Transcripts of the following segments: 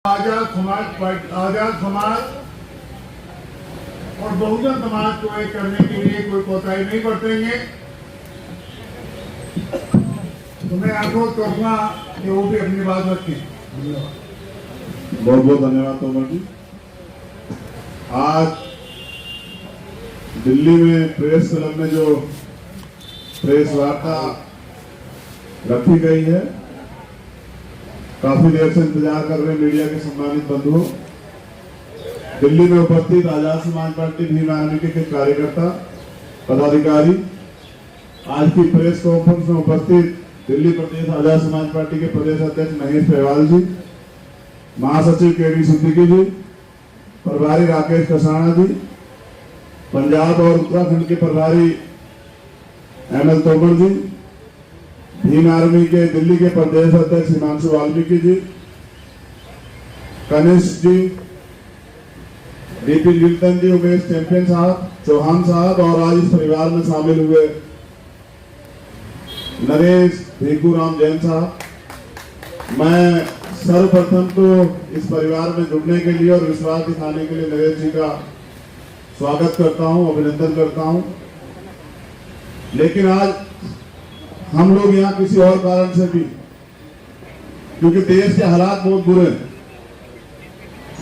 आजाद समाज और बहुजन समाज को एक करने के लिए कोई कोताही नहीं बरतेंगे। तो मैं आपको कहूँगा कि वो भी अपनी बात रखें। बहुत बहुत धन्यवाद तोमर जी। आज दिल्ली में प्रेस क्लब में जो प्रेस वार्ता रखी गई है, काफी देर से इंतजार कर रहे हैं मीडिया के सम्मानित बंधुओं। दिल्ली में उपस्थित आजाद समाज पार्टी भीम आर्मी के कार्यकर्ता पदाधिकारी, आज की प्रेस कॉन्फ्रेंस में उपस्थित दिल्ली प्रदेश आजाद समाज पार्टी के प्रदेश अध्यक्ष महेश पेवाल जी, महासचिव केडी सिद्दीकी जी, प्रभारी राकेश कसाना जी, पंजाब और उत्तराखंड के प्रभारी एमएल तोमर जी, भीम आर्मी के दिल्ली के प्रदेश अध्यक्ष हिमांशु वाल्मीकि जी, कनिष्ठ जी, डीपी गिल्टन जी, उमेश चैंपियन साहब, चौहान साहब और आज इस परिवार में शामिल हुए नरेश भेकूराम जैन साहब। मैं सर्वप्रथम तो इस परिवार में जुड़ने के लिए और विश्वास दिखाने के लिए नरेश जी का स्वागत करता हूं, अभिनंदन करता हूं। लेकिन आज हम लोग यहाँ किसी और कारण से भी, क्योंकि देश के हालात बहुत बुरे हैं।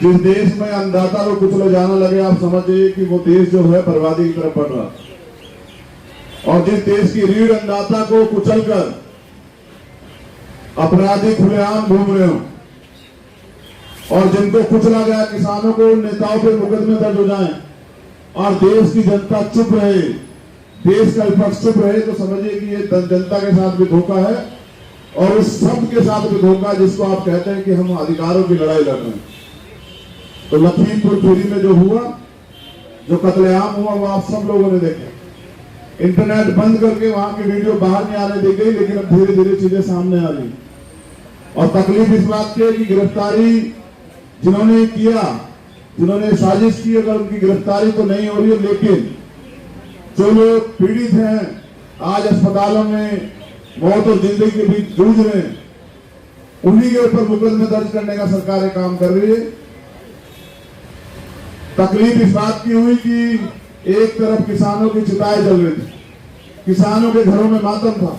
जिस देश में अन्नदाता को कुचला जाना लगे, आप समझिए कि वो देश जो है बर्बादी की तरफ बढ़ रहा है। और जिस देश की रीढ़ अन्नदाता को कुचलकर अपराधी खुलेआम घूम रहे हो और जिनको कुचला गया किसानों को, नेताओं के मुकदमे दर्ज हो जाएं और देश की जनता चुप रहे, देश का विपक्ष चुप रहे, तो समझिए कि ये जनता के साथ भी धोखा है और उस शब्द के साथ भी धोखा जिसको आप कहते हैं कि हम अधिकारों की लड़ाई लड़ रहे हैं। तो लखीमपुर खीरी में जो हुआ, जो कत्लेआम हुआ, वो आप सब लोगों ने देखे। इंटरनेट बंद करके वहां की वीडियो बाहर नहीं आने दी गई, लेकिन अब धीरे धीरे चीजें सामने आ रही। और तकलीफ इस बात की है कि गिरफ्तारी जिन्होंने किया, जिन्होंने साजिश की, अगर उनकी गिरफ्तारी तो नहीं हो रही है, लेकिन जो लोग पीड़ित हैं, आज अस्पतालों में मौत और जिंदगी के बीच जूझ रहे हैं, उन्हीं के ऊपर मुकदमे दर्ज करने का सरकार काम कर रही है। तकलीफ इस बात की हुई कि एक तरफ किसानों की चिताएं जल रही थी, किसानों के घरों में मातम था,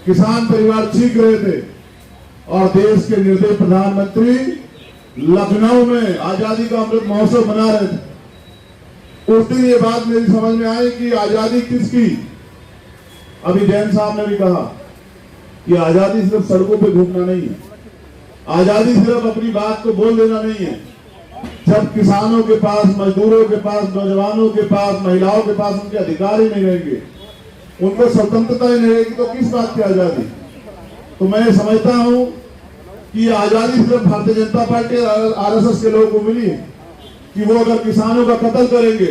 किसान परिवार चीख रहे थे और देश के निर्दयी प्रधानमंत्री लखनऊ में आजादी का अमृत महोत्सव मना रहे थे। उस दिन ये बात मेरी समझ में आई कि आजादी किसकी। अभी जैन साहब ने भी कहा कि आजादी सिर्फ सड़कों पे घूमना नहीं है, आजादी सिर्फ अपनी बात को बोल देना नहीं है। जब किसानों के पास, मजदूरों के पास, नौजवानों के पास, महिलाओं के पास उनके अधिकार ही नहीं रहेंगे, उनको स्वतंत्रता ही नहीं रहेगी, तो किस बात की आजादी। तो मैं समझता हूं कि आजादी सिर्फ भारतीय जनता पार्टी आरएसएस के लोगों को मिली है कि वो अगर किसानों का कत्ल करेंगे,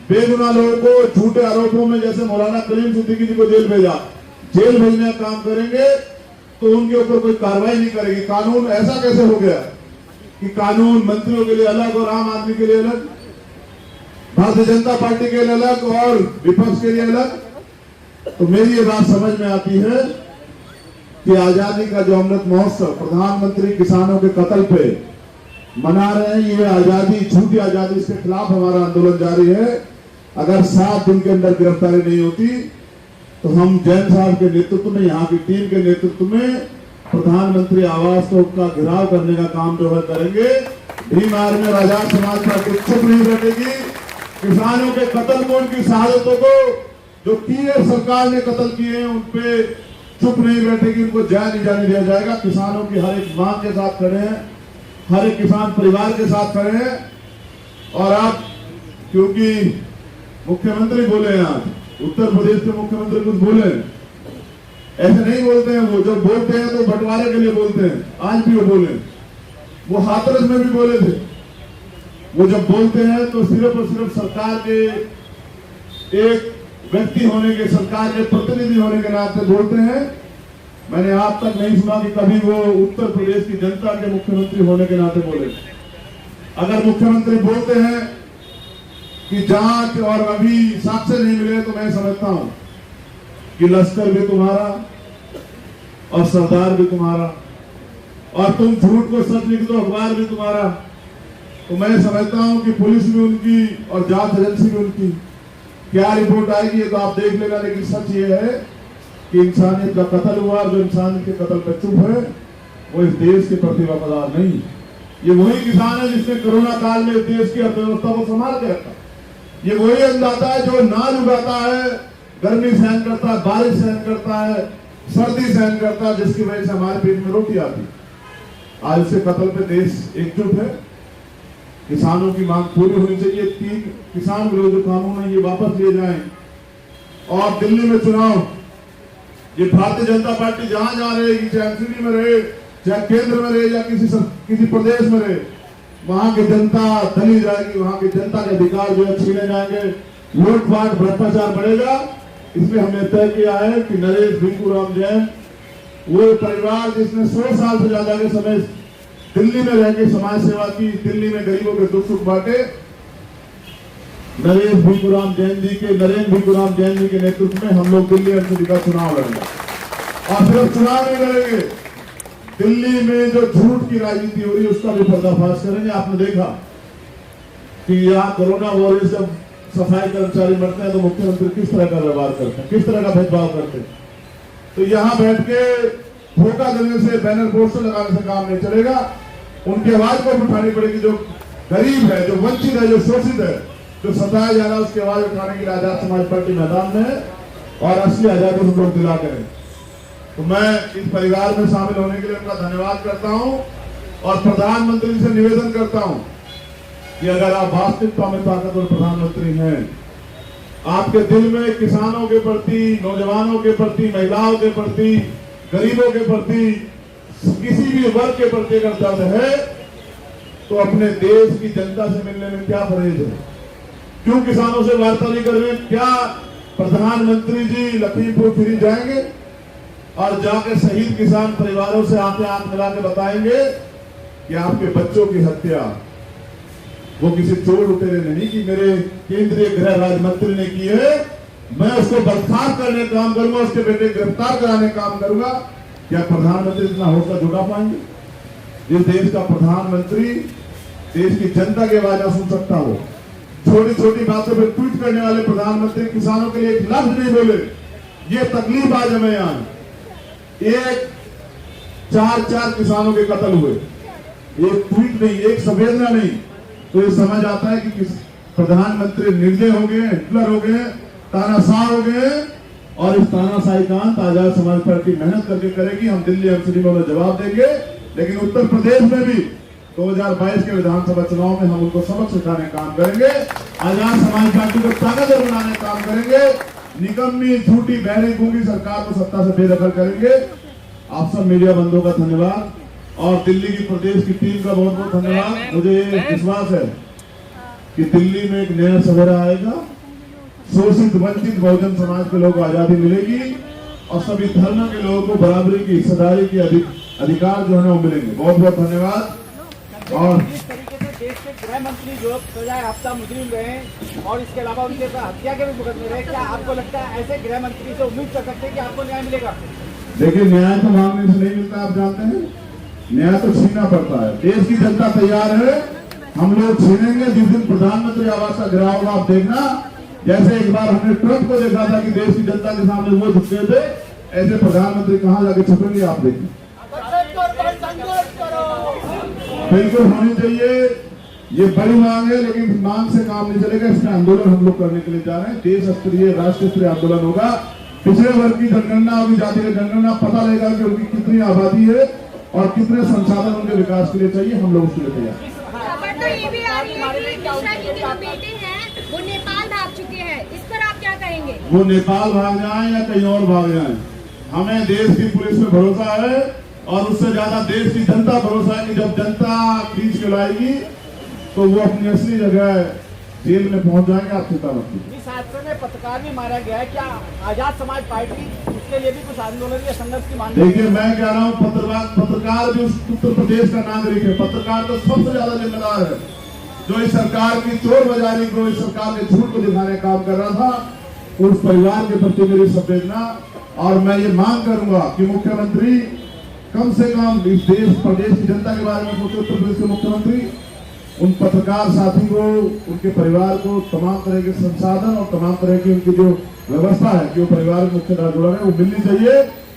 बेगुनाह लोगों को झूठे आरोपों में, जैसे मौलाना करीम सिद्दीकी जी को जेल भेजा, जेल भेजने का काम करेंगे, तो उनके ऊपर कोई कार्रवाई नहीं करेगी। कानून ऐसा कैसे हो गया कि कानून मंत्रियों के लिए अलग और आम आदमी के लिए अलग, भारतीय जनता पार्टी के लिए अलग और विपक्ष के लिए अलग। तो मेरी ये बात समझ में आती है कि आजादी का जो अमृत महोत्सव प्रधानमंत्री किसानों के कत्ल पे मना रहे हैं, ये आजादी, झूठी आजादी, इसके खिलाफ हमारा आंदोलन जारी है। अगर 7 दिन के अंदर गिरफ्तारी नहीं होती तो हम जैन साहब के नेतृत्व में, यहाँ की टीम के नेतृत्व में प्रधानमंत्री आवास को का घेराव करने का काम जो है करेंगे। भीम आर्मी और आजाद समाज पार्टी चुप नहीं बैठेगी। किसानों के कत्ल को, उनकी शहादतों को, जो किए सरकार ने कत्ल किए हैं, उन पे चुप नहीं बैठेगी, उनको जाए नहीं जाने दिया जाएगा। किसानों की हर एक मांग के साथ खड़े हैं, हर एक किसान परिवार के साथ खड़े हैं। और आप, क्योंकि मुख्यमंत्री बोले हैं, आज उत्तर प्रदेश के मुख्यमंत्री कुछ बोले, ऐसे नहीं बोलते हैं। वो जब बोलते हैं तो बंटवारे के लिए बोलते हैं। आज भी वो बोले, वो हाथरस में भी बोले थे। वो जब बोलते हैं तो सिर्फ और सिर्फ सरकार के एक व्यक्ति होने के, सरकार के प्रतिनिधि होने के नाते बोलते हैं। मैंने आज तक नहीं सुना कि कभी वो उत्तर प्रदेश की जनता के मुख्यमंत्री होने के नाते बोले। अगर मुख्यमंत्री बोलते हैं कि जांच और अभी साक्ष्य नहीं मिले, तो मैं समझता हूं कि लश्कर भी तुम्हारा और सरदार भी तुम्हारा और तुम झूठ को सच लिख दो, अखबार भी तुम्हारा। तो मैं समझता हूं कि पुलिस भी उनकी और जांच एजेंसी भी उनकी। क्या रिपोर्ट आएगी ये तो आप देख लेना, लेकिन सच ये है कि इंसानियत का कत्ल हुआ। जो इंसान के कत्ल पे चुप है वो इस देश के प्रति वफादार नहीं। ये वही किसान है जिसने कोरोना काल में देश की अर्थव्यवस्था को संभाल के रखा। ये वही अन्नदाता है जो अनाज उगाता है, गर्मी सहन करता है, बारिश सहन करता है, सर्दी सहन करता है, जिसकी वजह से हमारे पेट में रोटी आती है। आज उसके कत्ल पे देश एकजुट है। किसानों की मांग पूरी होनी चाहिए। 3 किसान विरोधी कानून है, ये वापस लिए जाएं। और दिल्ली में चुनाव, ये भारतीय जनता पार्टी जहां जहां रहेगी, चाहे एमसीडी में रहे, चाहे केंद्र में रहे या किसी प्रदेश में रहे, वहां की जनता दली जाएगी। वहां की जनता के अधिकार जो है छीने जाएंगे, लूटपाट भ्रष्टाचार बढ़ेगा। इसलिए हमने तय किया है कि नरेश भिंकूराम जैन, वो परिवार जिसने 100 साल से ज्यादा के समय दिल्ली में रह के समाज सेवा की, दिल्ली में गरीबों के दुख सुख बांटे, नरेश भिंकूराम जैन जी के नेतृत्व में हम लोग दिल्ली एमसीडी का चुनाव लड़ेंगे। और सिर्फ चुनाव नहीं लड़ेंगे, दिल्ली में जो झूठ की राजनीति हो रही है उसका भी पर्दाफाश करेंगे। आपने देखा कि यहाँ कोरोना वॉरियर्स जब सफाई कर्मचारी मरते हैं तो मुख्यमंत्री किस तरह का व्यवहार करते हैं, किस तरह का भेदभाव करते हैं। तो यहाँ बैठ के धोखा देने से, बैनर पोस्टर लगाने से काम नहीं चलेगा। उनकी आवाज को उठानी पड़ेगी। जो गरीब है, जो वंचित है, जो शोषित है, जो सताया जा रहा है, उसकी आवाज उठाने के लिए आजाद समाज पार्टी मैदान में है और असली आजादी हम लोग दिला करें। तो मैं इस परिवार में शामिल होने के लिए उनका धन्यवाद करता हूं और प्रधानमंत्री से निवेदन करता हूं कि अगर आप वास्तविकता में ताकतवर प्रधानमंत्री हैं, आपके दिल में किसानों के प्रति, नौजवानों के प्रति, महिलाओं के प्रति, गरीबों के प्रति, किसी भी वर्ग के प्रति अगर दर्द है तो अपने देश की जनता से मिलने में क्या परहेज है? क्यों किसानों से वार्ता नहीं कर रहे? क्या प्रधानमंत्री जी लखीमपुर खीरी जाएंगे और जाके शहीद किसान परिवारों से आंख मिला के बताएंगे कि आपके बच्चों की हत्या वो किसी चोर लुटेरे ने नहीं की, मेरे केंद्रीय गृह राज्य मंत्री ने की है, मैं उसको बर्खास्त करने का काम करूंगा, उसके बेटे गिरफ्तार कराने का काम करूंगा। क्या प्रधानमंत्री इतना हौसला जुटा पाएंगे? इस देश का प्रधानमंत्री देश की जनता की आवाज सुन सकता हो। छोटी छोटी बातों पर ट्वीट करने वाले प्रधानमंत्री किसानों के लिए एक लफ्ज नहीं बोले। ये तकलीफ आज हमें यहाँ एक 4 किसानों के कत्ल हुए, एक ट्वीट नहीं, एक संवेदना नहीं। तो ये समझ आता है कि प्रधानमंत्री निर्दय हो गए, हिटलर हो गए, तानाशाह हो गए। और इस तानाशाही का अंत आजाद समाज पार्टी मेहनत करके करेगी। हम दिल्ली एमसीडी में जवाब देंगे, लेकिन उत्तर प्रदेश में भी 2022 के विधानसभा चुनाव में हम उनको सबक सिखाने का काम करेंगे। आजाद समाज पार्टी को ताकतवर बनाने का काम करेंगे। निकम्मी, झूठी, बहरी, गूंगी सरकार को सत्ता से बेदखल करेंगे। आप सब मीडिया बंधुओं का धन्यवाद और दिल्ली की प्रदेश की टीम का बहुत बहुत धन्यवाद। मुझे विश्वास है कि दिल्ली में एक नया सवेरा आएगा। शोषित, वंचित बहुजन समाज के लोगों को आजादी मिलेगी और सभी धर्म के लोगों को बराबरी की, हिस्सेदारी की अधिकार जो है वो मिलेंगे। बहुत बहुत धन्यवाद। और जिस तरीके से देश के गृह मंत्री जो सजा याफ्ता मुजरिम रहे और इसके अलावा उनके हत्या के भी मुकदमे रहे, क्या आपको लगता है ऐसे गृह मंत्री से उम्मीद कर सकते हैं कि आपको न्याय मिलेगा? देखिए, न्याय तो मांगने से नहीं मिलता, आप जानते हैं। न्याय तो छीनना पड़ता है। देश की जनता तैयार है, हम लोग छीनेंगे। जिस दिन प्रधानमंत्री आवास का गिराव होगा आप देखना, जैसे एक बार हमने ट्रंप को देखा था कि देश की जनता के सामने वो झुके थे, ऐसे प्रधानमंत्री कहां जाके छुपेंगे आप देखिए। बिल्कुल होनी चाहिए, ये बड़ी मांग है, लेकिन मांग से काम नहीं चलेगा। इसका आंदोलन हम लोग करने के लिए जा रहे हैं। देश स्तरीय, राष्ट्रीय स्तरीय आंदोलन होगा। पिछड़े वर्ग की जनगणना होगी, जाति की जनगणना, पता लगेगा कि उनकी कितनी आबादी है और कितने संसाधन उनके विकास के लिए चाहिए। हम लोग उसके लिए तैयार। तो ये भी आ रही है कि मिश्रा जी के जो बेटे हैं वो नेपाल भाग चुके हैं, इस पर आप क्या कहेंगे? वो नेपाल भाग जाए या कहीं और भाग जाए, हमें देश की पुलिस पे भरोसा है और उससे ज्यादा देश की जनता भरोसा है कि जब जनता खींच के लाएगी तो वो अपनी असली जगह जेल में पहुंच जाएंगे। आप चिंता मत कीजिए। इस हादसे में पत्रकार भी मारा गया है, क्या आजाद समाज पार्टी उसके लिए भी कुछ आंदोलन या संघर्ष की मांग? देखिए, मैं कह रहा हूँ पत्रकार भी उत्तर प्रदेश का नागरिक है। पत्रकार तो सबसे ज्यादा जिम्मेदार है, जो इस सरकार की चोर बाजारी को, इस सरकार के झूठ को दिखाने का काम कर रहा था। उस परिवार के प्रति मेरी संवेदना और मैं ये मांग करूंगा कि मुख्यमंत्री कम से कम इस देश प्रदेश की जनता के बारे में सोचे। उत्तर प्रदेश के मुख्यमंत्री उन पत्रकार साथी को, उनके परिवार को तमाम तरह के संसाधन और तमाम तरह की उनकी जो व्यवस्था है कि वो परिवार के मुख्य जुड़ा है वो मिलनी चाहिए,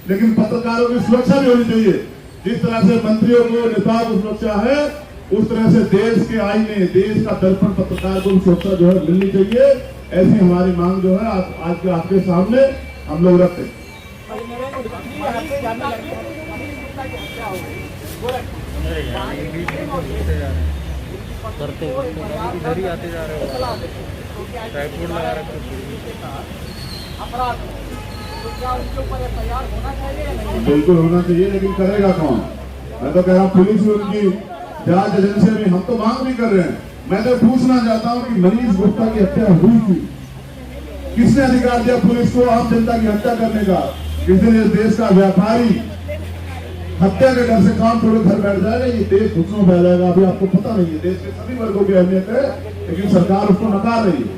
लेकिन पत्रकारों की सुरक्षा भी होनी चाहिए। जिस तरह से मंत्रियों को नेताओं को सुरक्षा है, उस तरह से देश के आईने, देश का दर्पण पत्रकार को सुरक्षा जो है मिलनी चाहिए। ऐसी हमारी मांग जो है आज के आपके सामने हम लोग रखते हैं। करते इधर ही आते जा रहे हो, ट्राइपॉड लगा रखे अपराध तो क्या उनके ऊपर एफआईआर होना चाहिए या नहीं? बिल्कुल होना चाहिए, लेकिन करेगा कौन? मैं तो कह रहा हूँ पुलिस भी उनकी जांच एजेंसी में हम तो मांग भी कर रहे हैं। मैं तो पूछना चाहता हूँ कि मनीष गुप्ता की हत्या हुई थी, किसने अधिकार दिया पुलिस को आम जनता की हत्या करने का? किस दिन इस देश का व्यापारी हत्या के डर से काम छोड़ घर बैठ जाएगा, ये देश घुटनों में जाएगा। अभी आपको पता नहीं है, देश के सभी वर्गों की अहमियत है, लेकिन सरकार उसको नकार रही है।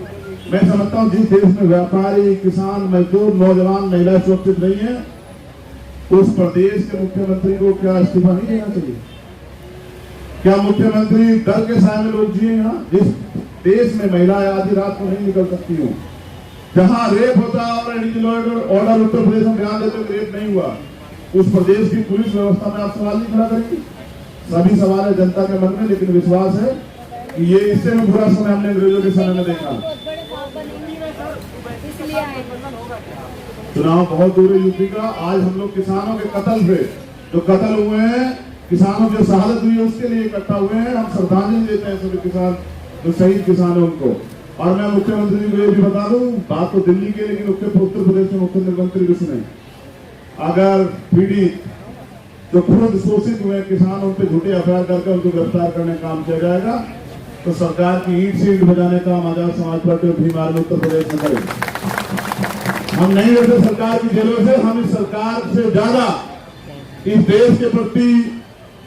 मैं समझता हूँ जिस देश में व्यापारी, किसान, मजदूर, नौजवान, महिलाएं सुरक्षित नहीं है, उस प्रदेश के मुख्यमंत्री को क्या इस्तीफा नहीं देना चाहिए? क्या मुख्यमंत्री डर के साए में लोग जिए यहाँ? जिस देश में महिलाएं आधी रात को नहीं निकल सकती हूँ, जहां रेप होता है और ऑर्डर उत्तर प्रदेश में ध्यान देते हुए रेप नहीं हुआ, उस प्रदेश की पुलिस व्यवस्था में आप सवाल नहीं खड़ा करेंगे? सभी सवाल है जनता के मन में, लेकिन विश्वास है कि ये इससे भी बुरा समय हमने अंग्रेजों के समय में देखा। चुनाव बहुत दूर है यूपी का। आज हम लोग किसानों के कत्ल पे, जो कत्ल हुए हैं, किसानों की शहादत हुई है, उसके लिए इकट्ठा हुए हैं। हम श्रद्धांजलि देते हैं सभी किसान, जो शहीद किसान है उनको। और मैं मुख्यमंत्री जी को ये भी बता दूं, बात तो दिल्ली की, लेकिन उत्तर प्रदेश में मुख्यमंत्री किसने? अगर पीड़ित जो खुद शोषित हुए किसान, उन पर झूठे एफआईआर करके उनको गिरफ्तार करने का काम किया जाएगा, तो सरकार की ईंट से ईंट बजाने का आजाद समाज पार्टी और भीम आर्मी उत्तर प्रदेश में करेगा। हम नहीं डरते सरकार की जेलों से, हम इस सरकार से ज्यादा इस देश के प्रति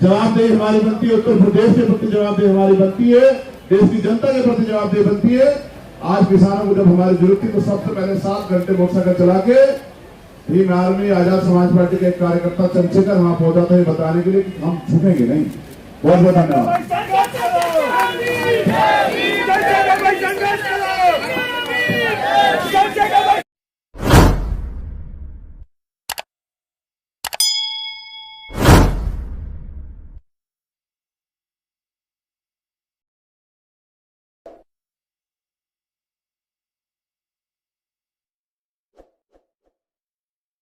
जवाबदेही हमारी बनती है, उत्तर प्रदेश के प्रति जवाबदेही हमारी बनती है, देश की जनता के प्रति जवाबदेही बनती है। आज किसानों को जब हमारी जरूरत थी तो सबसे पहले 7 घंटे मोटरसाइकिल चला के भीम आर्मी आजाद समाज पार्टी के एक कार्यकर्ता चंद्रशेखर वहां पहुंचा था ये बताने के लिए कि हम झुकेंगे नहीं। बहुत बहुत धन्यवाद।